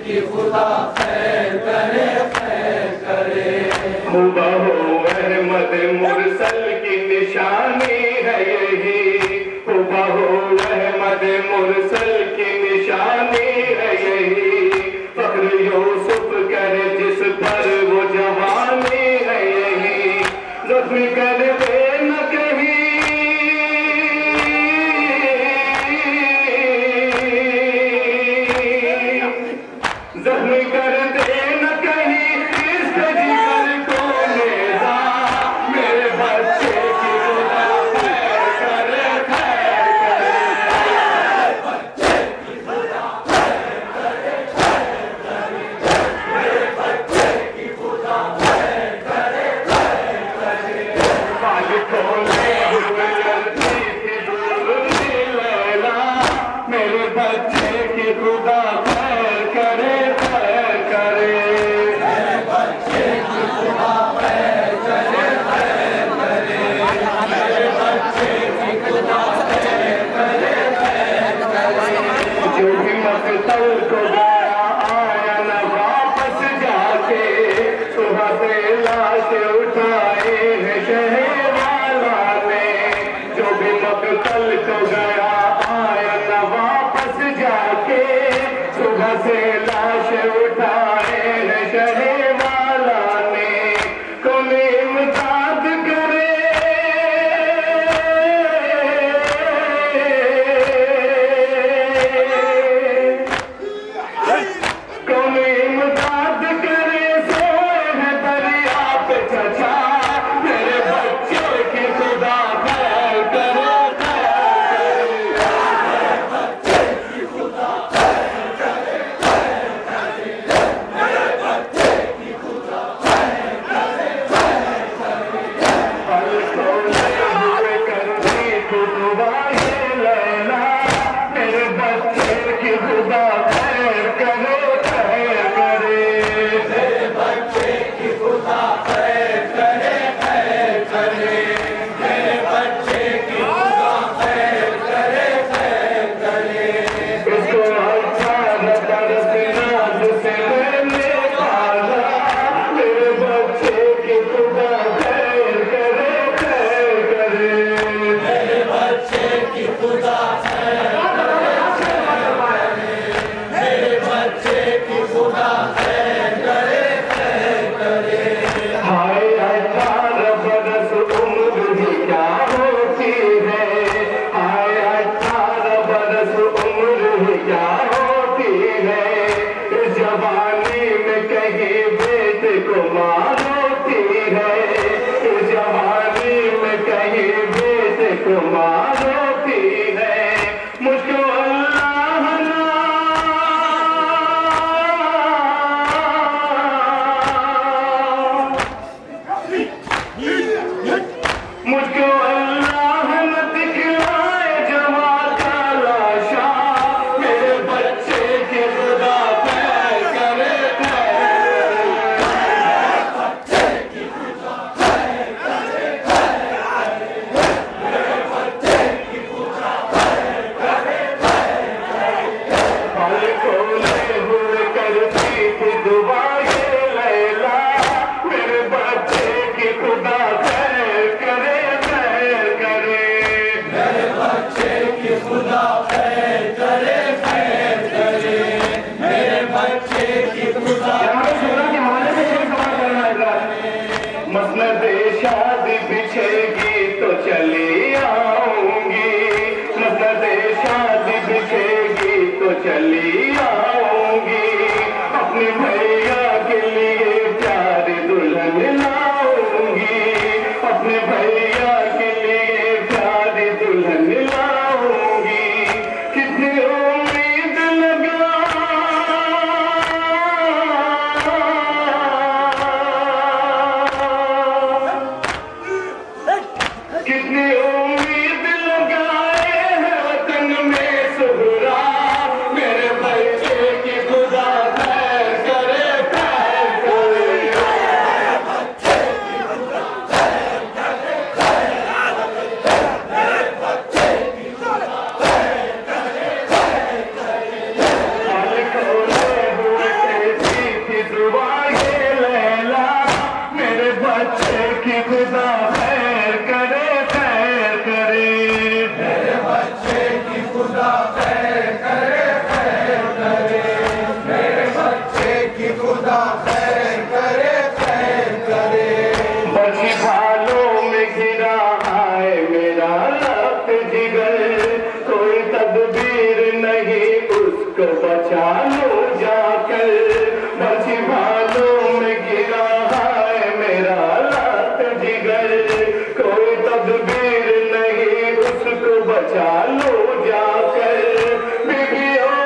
कि खुदा खैर करे, खैर करे। हुबहू अहमद मुरसल की निशानी है यही, हुबहू अहमद मुरसल की निशानी है यही। फख्र यूसुफ करे जिस पर वो जवानी है यही। जख्मी कर दे न कहीं, जख्मी कर दे न कहीं इसके जिगर को नेज़ा। मेरे बच्चे की खुदा खैर करे, खैर करे। बच्चे की खुदा खैर करे, खैर करे। मेरे बच्चे की खुदा खैर करे, खैर करे। बाल खोले हुए लड़की की दूल्ही लैला। मेरे बच्चे की खुदा खैर करे, खैर करे। मेरे बच्चे की खुदा खैर करे, खैर करे। मेरे बच्चे की खुदा खैर करे, खैर करे। जो भी मकतल को गया आया न वापस जाके, सुबह से लाश उठाए है शहर वाला ने। जो भी मकतल को गया आया न वापस जाके, सुबह से लाश उठाए है शहर वाला ने। कौन इमदाद करे, कौन इमदाद करे, सोए है दरिया पे चचा। मेरे बच्चे की खुदा खैर करे, खैर करे। बच्चे की खुदा खैर करे, खैर करे। मेरे बच्चे की खुदा खैर करे, खैर करे। पल खोले हुए करती खुदा ये लैला। मेरे बच्चे की खुदा खैर करे, खैर करे। मेरे बच्चे की खुदा खैर करे, खैर करे। मेरे बच्चे की खुदा खैर करे, खैर करे। इसको अच्छा तरस नाज से मैंने पाला। मेरे बच्चे की खुदा खैर करे, खैर करे। मेरे बच्चे की खुदा खैर करे, खैर करे। मेरे बच्चे की खुदा खैर करे, खैर करे। हाय 18 बरस उम्र ही क्या होती है। हाय 18 बरस उम्र ही क्या होती है। इस जवानी में कहीं बेटे को मार होती है। इस जवानी में कहीं बेटे को मार होती है। मुझको अल्लाह ना मुझको अल्लाह न दिखलाए जवां का लाशा। मेरे बच्चे की खुदा खैर करे, खैर करे। बच्चे की खुदा खैर करे, खैर करे। मेरे बच्चे की खुदा खैर करे, खैर करे। पल खोले हुए करती थी दुआ ये लैला। मेरे बच्चे की खुदा खैर करे, खैर करे। मेरे बच्चे की खुदा खैर करे, खैर करे। मेरे बच्चे की खुदा के हवाले से कोई सवाल करना है इधर? मसनद शादी बिछेगी तो चली आऊंगी। मसनद शादी बिछेगी तो चली आऊंगी। अपने भैया के लिए प्यारी दुल्हन लाऊंगी। अपने भैया के लिए प्यारी दुल्हन लाऊंगी। कितनी उम्मीद लगा, कितनी उम्मीद लगाए हैं वतन में सुहरा। मेरे बच्चे की खुदा खैर करे, उसको बचा लो जाकर, बची भालों में गिरा है मेरा लात जिगर, कोई तदबीर नहीं उसको बचा लो जाकर। बीबियों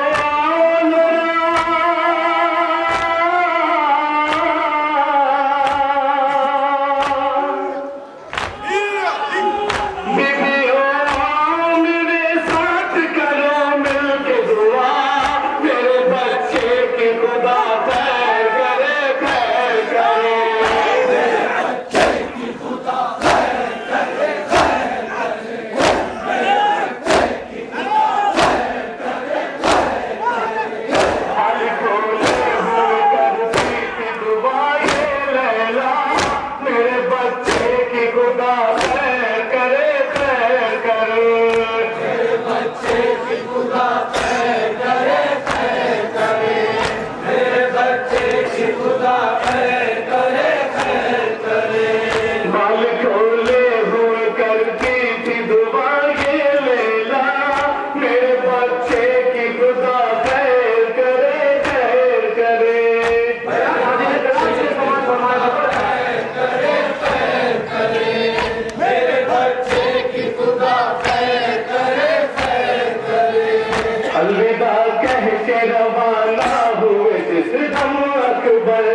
अलविदा कह के रवाना हुए जिस दम अकबर,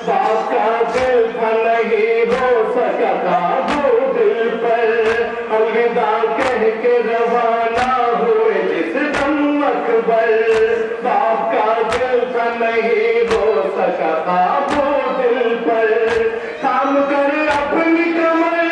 बाप का दिल था नहीं हो सका काबू दिल पर। अलविदा कह के रवाना हुए जिस दम अकबर, बाप का दिल था नहीं हो सका काबू दिल पर। काम कर अपनी कमर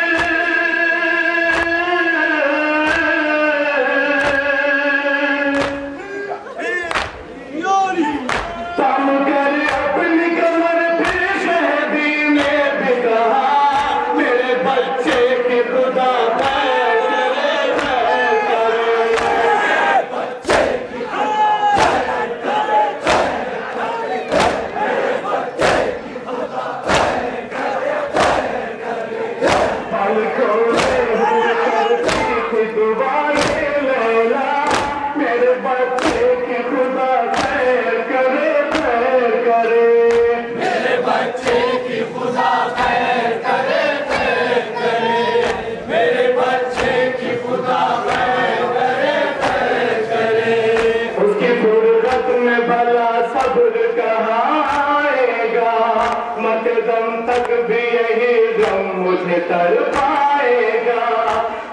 तक भी यही गम मुझे तर पाएगा,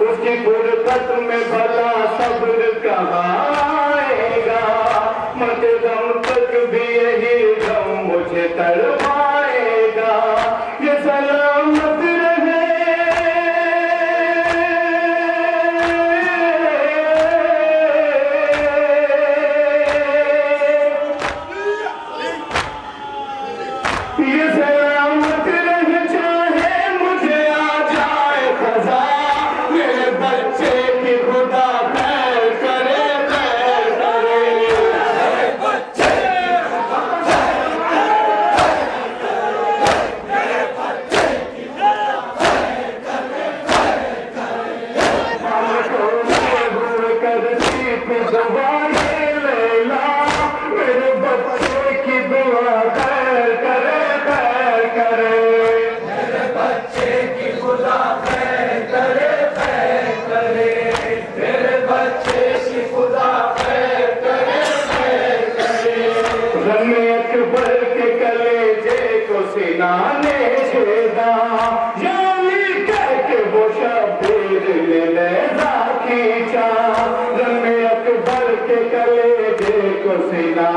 उसकी फुर्सत में भला सब्र कहाँ आएगा। मत दम तक भी यही गम मुझे तर पाएगा। ये सलामत रहे ये सलामत रहे, चाहे मुझे आ जाए खजा, मेरे बच्चे की खुदा खैर करे, खैर करे। मेरे बच्चे की खुदा खैर करे, खैर करे। हमको भूल करती थी दुआएं लैला, मेरे बच्चे की दुआ खैर करे, मेरे बच्चे की खुदा खैर करे, खैर करे। मेरे बच्चे की खुदा खैर करे, खैर करे। रमे अकबर के कलेजे को सीना ने छेदा, यानी कह के वो शब्बीर ने नेज़ा खींचा। रमे अकबर के कलेजे को सीना